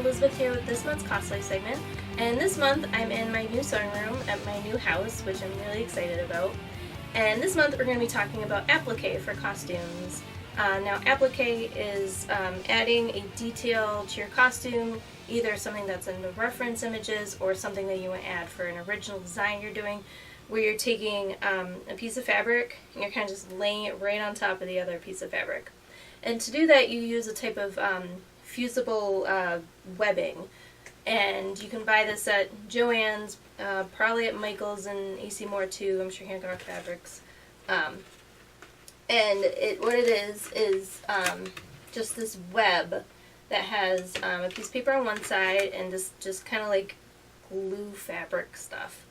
Elizabeth here with this month's cosplay segment, and this month I'm in my new sewing room at my new house, which I'm really excited about. And this month we're going to be talking about applique for costumes. Now applique is adding a detail to your costume, either something that's in the reference images or something that you want to add for an original design you're doing, where you're taking a piece of fabric and you're kind of just laying it right on top of the other piece of fabric. And to do that you use a type of fusible webbing, and you can buy this at Joann's, probably at Michael's and AC Moore too. I'm sure Hancock Fabrics. And what it is just this web that has a piece of paper on one side and just kind of like glue fabric stuff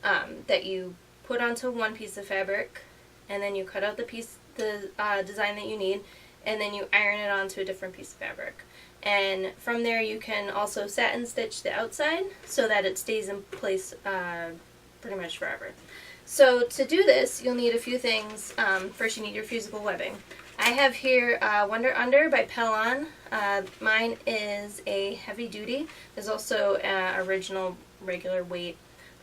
that you put onto one piece of fabric, and then you cut out the design that you need, and then you iron it onto a different piece of fabric. And from there you can also satin stitch the outside so that it stays in place pretty much forever. So to do this you'll need a few things. First you need your fusible webbing. I have here Wonder Under by Pellon. Mine is a heavy duty. There's also original regular weight,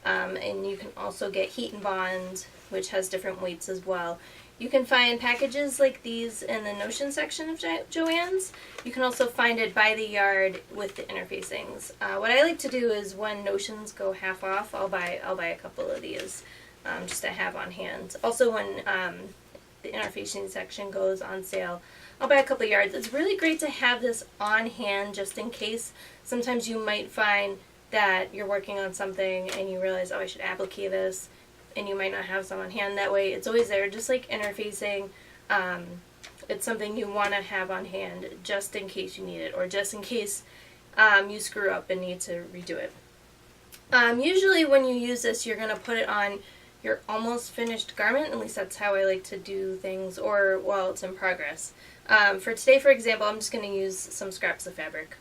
and you can also get Heat and Bond, which has different weights as well. You can find packages like these in the Notion section of Joann's. You can also find it by the yard with the interfacings. What I like to do is when Notions go half off, I'll buy a couple of these just to have on hand. Also when the interfacing section goes on sale, I'll buy a couple of yards. It's really great to have this on hand just in case. Sometimes you might find that you're working on something and you realize, oh, I should applique this, and you might not have some on hand. That way it's always there, just like interfacing. It's something you want to have on hand just in case you need it, or just in case you screw up and need to redo it. Usually when you use this you're going to put it on your almost finished garment, at least that's how I like to do things, or while it's in progress. For today, for example, I'm just going to use some scraps of fabric.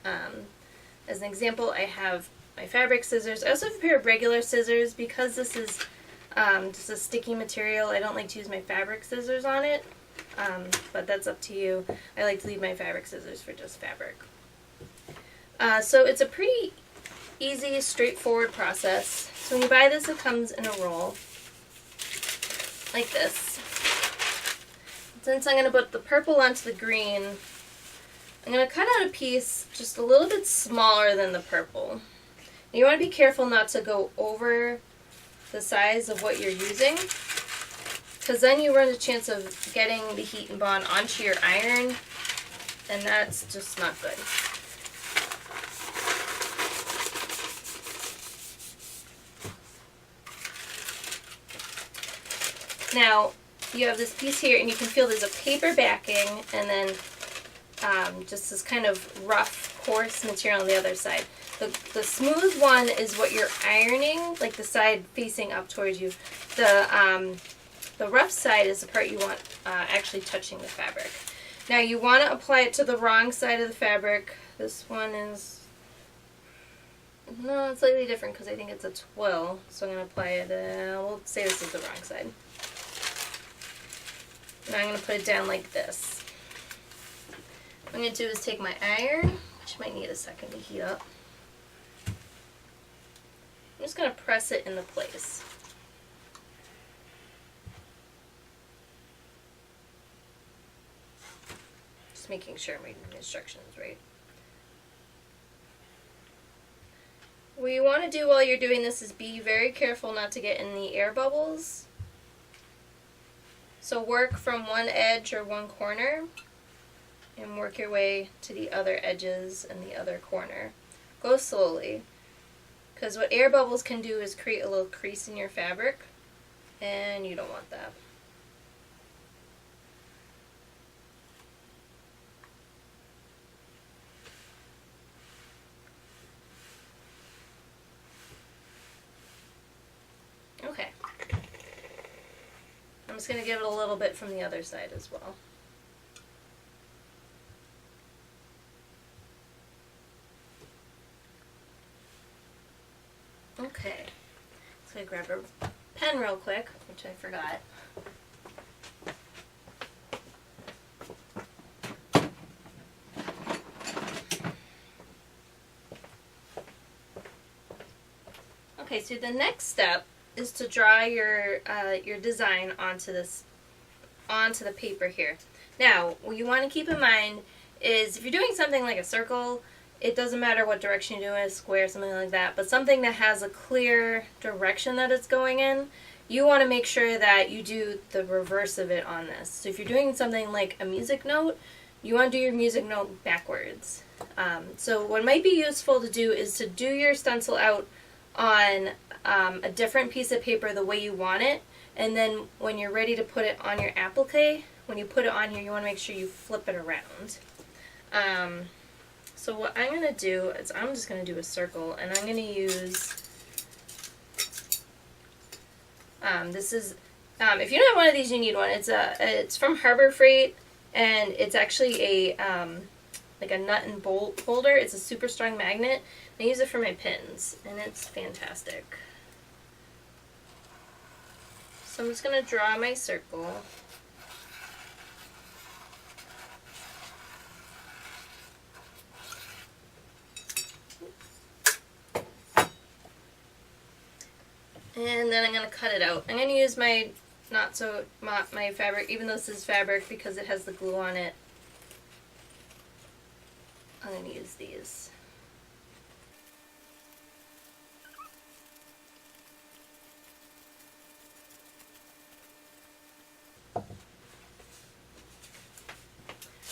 As an example, I have my fabric scissors. I also have a pair of regular scissors because this is just a sticky material. I don't like to use my fabric scissors on it, but that's up to you. I like to leave my fabric scissors for just fabric. So it's a pretty easy, straightforward process. So when you buy this, it comes in a roll like this. Since I'm going to put the purple onto the green, I'm going to cut out a piece just a little bit smaller than the purple. You want to be careful not to go over the size of what you're using, because then you run the chance of getting the Heat and Bond onto your iron, and that's just not good. Now you have this piece here, and you can feel there's a paper backing, and then just this kind of rough, coarse material on the other side. The smooth one is what you're ironing, like the side facing up towards you. The rough side is the part you want actually touching the fabric. Now you want to apply it to the wrong side of the fabric. This one is, no, it's slightly different because I think it's a twill. So I'm going to apply it, we'll say this is the wrong side. Now I'm going to put it down like this. What I'm going to do is take my iron, which might need a second to heat up. I'm just going to press it into place. Just making sure I'm reading the instructions right. What you want to do while you're doing this is be very careful not to get in the air bubbles. So work from one edge or one corner and work your way to the other edges and the other corner. Go slowly, because what air bubbles can do is create a little crease in your fabric, and you don't want that. Okay. I'm just going to give it a little bit from the other side as well. Okay, so I grab a pen real quick, which I forgot. Okay, so the next step is to draw your design onto the paper here. Now, what you want to keep in mind is if you're doing something like a circle, it doesn't matter what direction you're doing, a square, something like that, but something that has a clear direction that it's going in, you want to make sure that you do the reverse of it on this. So if you're doing something like a music note, you want to do your music note backwards. So what might be useful to do is to do your stencil out on a different piece of paper the way you want it, and then when you're ready to put it on your applique, when you put it on here, you want to make sure you flip it around. So what I'm going to do is I'm just going to do a circle, and I'm going to use, this is, if you don't have one of these, you need one. It's from Harbor Freight, and it's actually a, like a nut and bolt holder. It's a super strong magnet. I use it for my pins, and it's fantastic. So I'm just going to draw my circle. And then I'm going to cut it out. I'm going to use my my fabric, even though this is fabric, because it has the glue on it. I'm going to use these.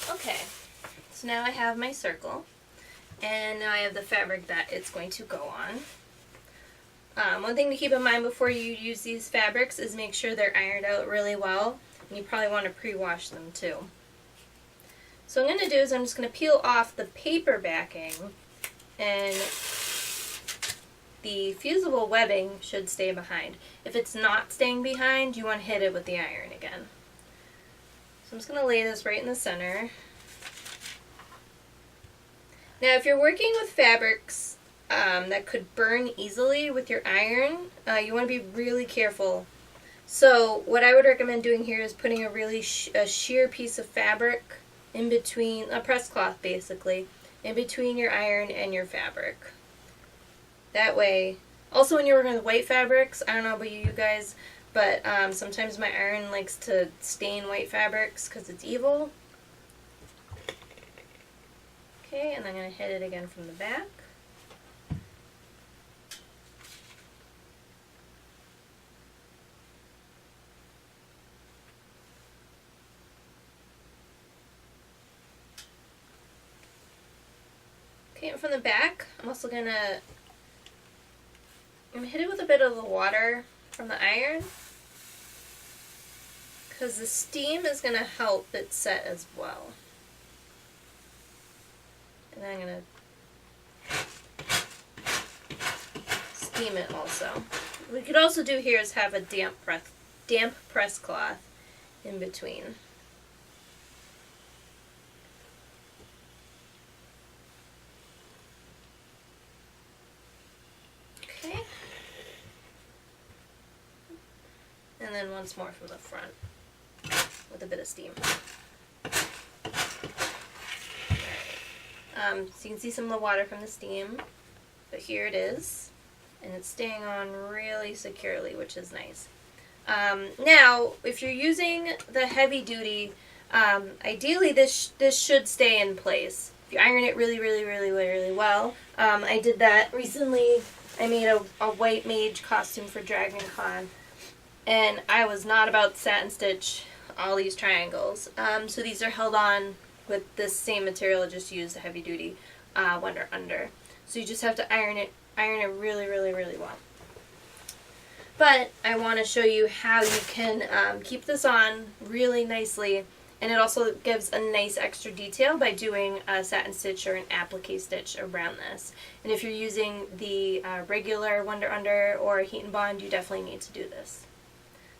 Okay, so now I have my circle, and now I have the fabric that it's going to go on. One thing to keep in mind before you use these fabrics is make sure they're ironed out really well, and you probably want to pre-wash them too. So what I'm going to do is I'm just going to peel off the paper backing, and the fusible webbing should stay behind. If it's not staying behind, you want to hit it with the iron again. So I'm just going to lay this right in the center. Now if you're working with fabrics that could burn easily with your iron, you want to be really careful. So what I would recommend doing here is putting a really sheer piece of fabric in between, a press cloth basically, in between your iron and your fabric. That way, also when you're working with white fabrics, I don't know about you guys, but sometimes my iron likes to stain white fabrics because it's evil. Okay, and I'm going to hit it again from the back. Okay, and from the back, I'm also going to hit it with a bit of the water from the iron, because the steam is going to help it set as well. And then I'm going to steam it also. What we could also do here is have a damp press cloth in between. Okay. And then once more from the front with a bit of steam. So you can see some of the water from the steam, but here it is, and it's staying on really securely, which is nice. Now, if you're using the heavy duty, ideally this should stay in place. If you iron it really well. I did that recently. I made a white mage costume for Dragon Con, and I was not about to satin stitch all these triangles. So these are held on with this same material, I just used the heavy duty under. So you just have to iron it really well. But I want to show you how you can keep this on really nicely, and it also gives a nice extra detail by doing a satin stitch or an applique stitch around this. And if you're using the regular under or heat and bond, you definitely need to do this.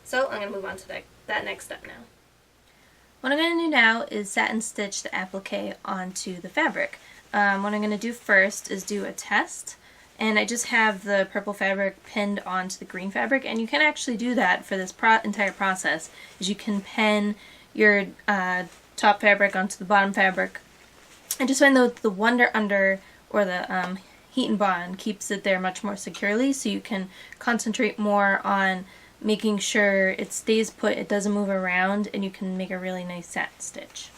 So I'm going to move on to that next step now. What I'm going to do now is satin stitch the applique onto the fabric. What I'm going to do first is do a test, and I just have the purple fabric pinned onto the green fabric, and you can actually do that for this entire process, is you can pin your top fabric onto the bottom fabric, and just find the under or the heat and bond keeps it there much more securely, so you can concentrate more on making sure it stays put, it doesn't move around, and you can make a really nice satin stitch.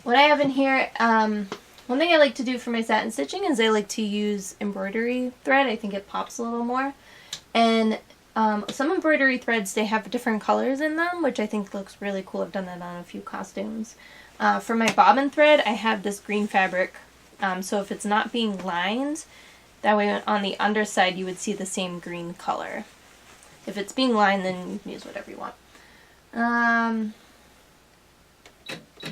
What I have in here, one thing I like to do for my satin stitching is I like to use embroidery thread. I think it pops a little more. And some embroidery threads, they have different colors in them, which I think looks really cool. I've done that on a few costumes. For my bobbin thread, I have this green fabric. So if it's not being lined, that way on the underside you would see the same green color. If it's being lined, then you can use whatever you want.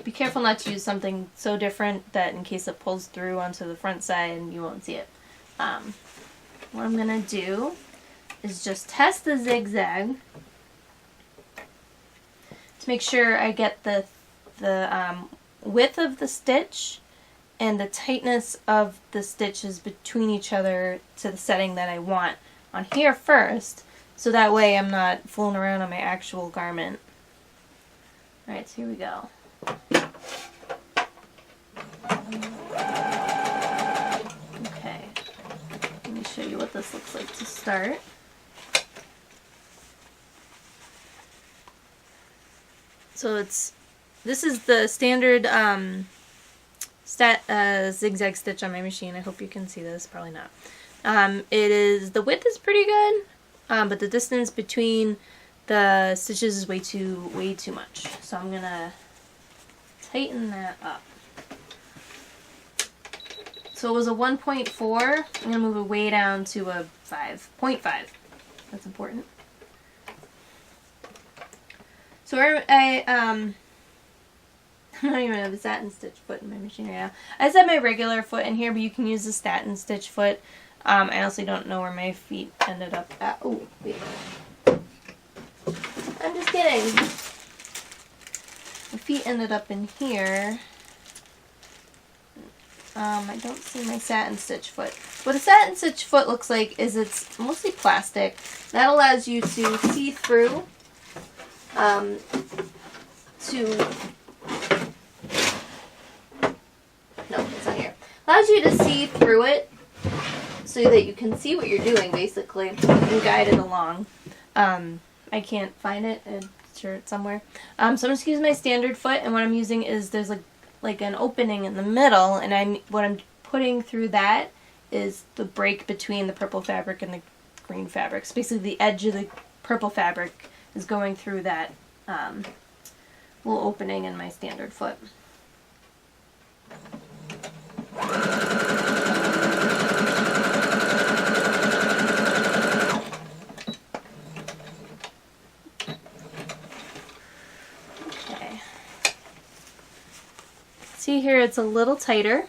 Be careful not to use something so different that in case it pulls through onto the front side, you won't see it. What I'm going to do is just test the zigzag to make sure I get the width of the stitch and the tightness of the stitches between each other to the setting that I want on here first, so that way I'm not fooling around on my actual garment. Alright, so here we go. Okay, let me show you what this looks like to start. So this is the standard zigzag stitch on my machine. I hope you can see this, probably not. The width is pretty good, but the distance between the stitches is way too much. So I'm gonna tighten that up. So it was a 1.4. I'm gonna move it way down to a 5.5. That's important. So I don't even have a satin stitch foot in my machine right now. I just have my regular foot in here, but you can use the satin stitch foot. I honestly don't know where my feet ended up at. Oh, wait. I'm just kidding. My feet ended up in here. I don't see my satin stitch foot. What a satin stitch foot looks like is it's mostly plastic. That allows you to see through it's not here. Allows you to see through it so that you can see what you're doing, basically. You can guide it along. I can't find it. I'm sure it's somewhere. So I'm just using my standard foot, and what I'm using is there's like an opening in the middle, and what I'm putting through that is the break between the purple fabric and the green fabric. So basically the edge of the purple fabric is going through that little opening in my standard foot. Okay. See here, it's a little tighter.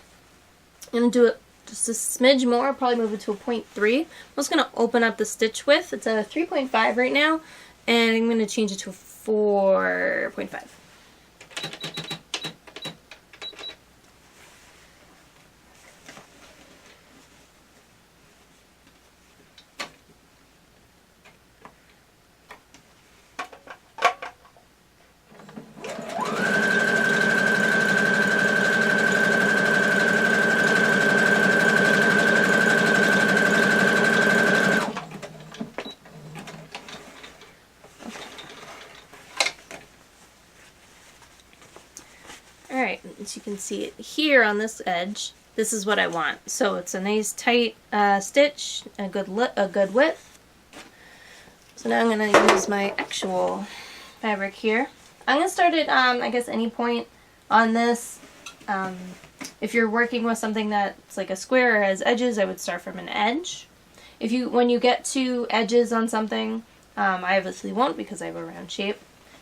I'm going to do it just a smidge more, probably move it to a 0.3. I'm just going to open up the stitch width. It's at a 3.5 right now, and I'm going to change it to a 4.5. Alright, as you can see it here on this edge, this is what I want. So it's a nice tight stitch, a good width. So now I'm going to use my actual fabric here. I'm going to start at, I guess, any point on this. If you're working with something that's like a square or has edges, I would start from an edge. When you get to edges on something, I obviously won't because I have a round shape.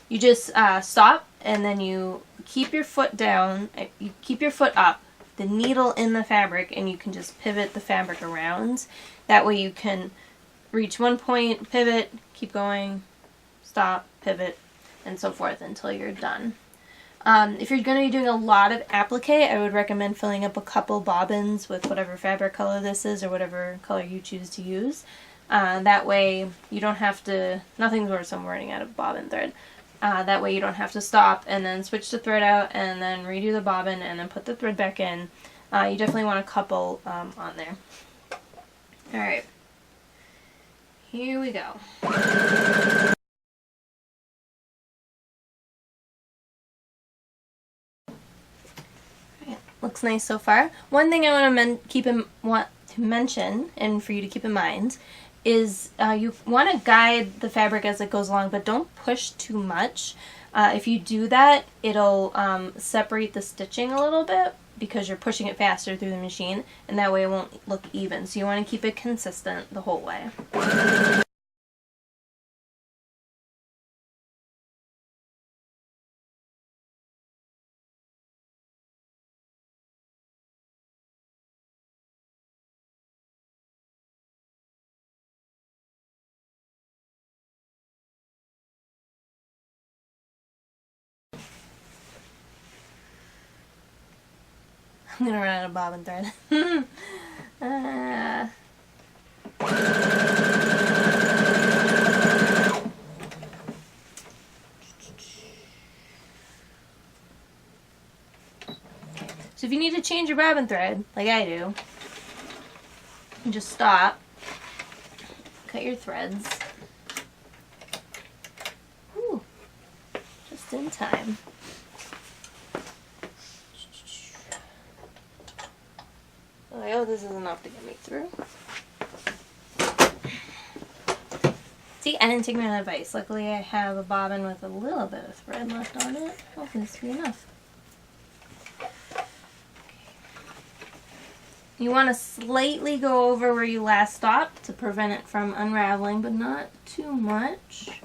You just stop, and then you keep your foot down, you keep your foot up, the needle in the fabric, and you can just pivot the fabric around. That way you can reach one point, pivot, keep going, stop, pivot, and so forth until you're done. If you're going to be doing a lot of applique, I would recommend filling up a couple bobbins with whatever fabric color this is or whatever color you choose to use. That way you don't have to, nothing's worse than running out of bobbin thread. That way you don't have to stop and then switch the thread out and then redo the bobbin and then put the thread back in. You definitely want a couple on there. Alright, here we go. Looks nice so far. One thing I want to mention, and for you to keep in mind, is you want to guide the fabric as it goes along, but don't push too much. If you do that, it'll separate the stitching a little bit because you're pushing it faster through the machine, and that way it won't look even. So you want to keep it consistent the whole way. I'm gonna run out of bobbin thread. So if you need to change your bobbin thread, like I do, you just stop, cut your threads. Ooh, just in time. Oh, this is enough to get me through. See, I didn't take my own advice. Luckily, I have a bobbin with a little bit of thread left on it. Hopefully this will be enough. You want to slightly go over where you last stopped to prevent it from unraveling, but not too much.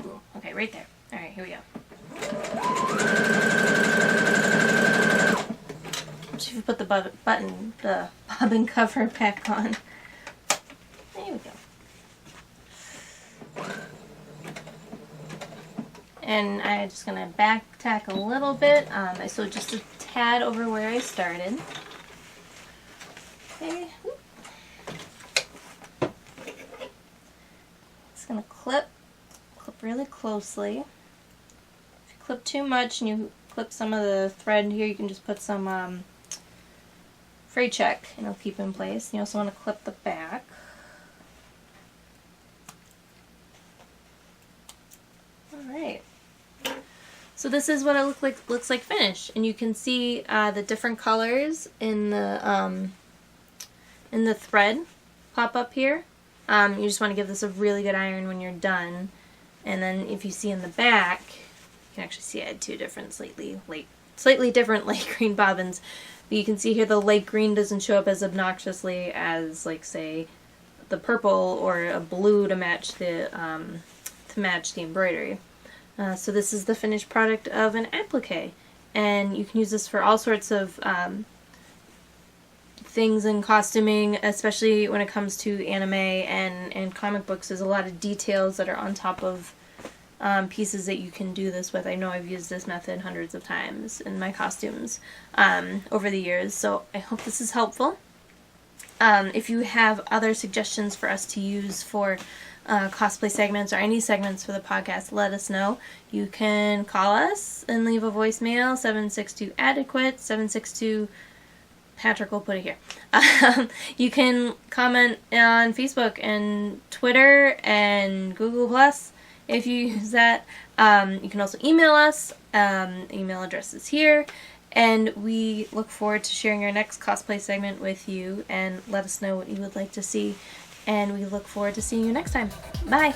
Ooh, okay, right there. Alright, here we go. If you put the bobbin cover back on. There we go. And I'm just going to back tack a little bit. I sewed just a tad over where I started. Okay. Just going to clip really closely. If you clip too much and you clip some of the thread here, you can just put some fray check and it'll keep in place. You also want to clip the back. Alright. So this is what it looks like finished, and you can see the different colors in the thread pop up here. You just want to give this a really good iron when you're done, and then if you see in the back, you can actually see I had two different slightly different light green bobbins. But you can see here the light green doesn't show up as obnoxiously as, like, say, the purple or a blue to match the embroidery. So this is the finished product of an applique, and you can use this for all sorts of things in costuming, especially when it comes to anime and comic books. There's a lot of details that are on top of pieces that you can do this with. I know I've used this method hundreds of times in my costumes over the years, so I hope this is helpful. If you have other suggestions for us to use for cosplay segments or any segments for the podcast, let us know. You can call us and leave a voicemail, 762-ADEQUATE, 762... Patrick will put it here. You can comment on Facebook and Twitter and Google Plus if you use that. You can also email us. Email address is here. And we look forward to sharing our next cosplay segment with you, and let us know what you would like to see. And we look forward to seeing you next time. Bye!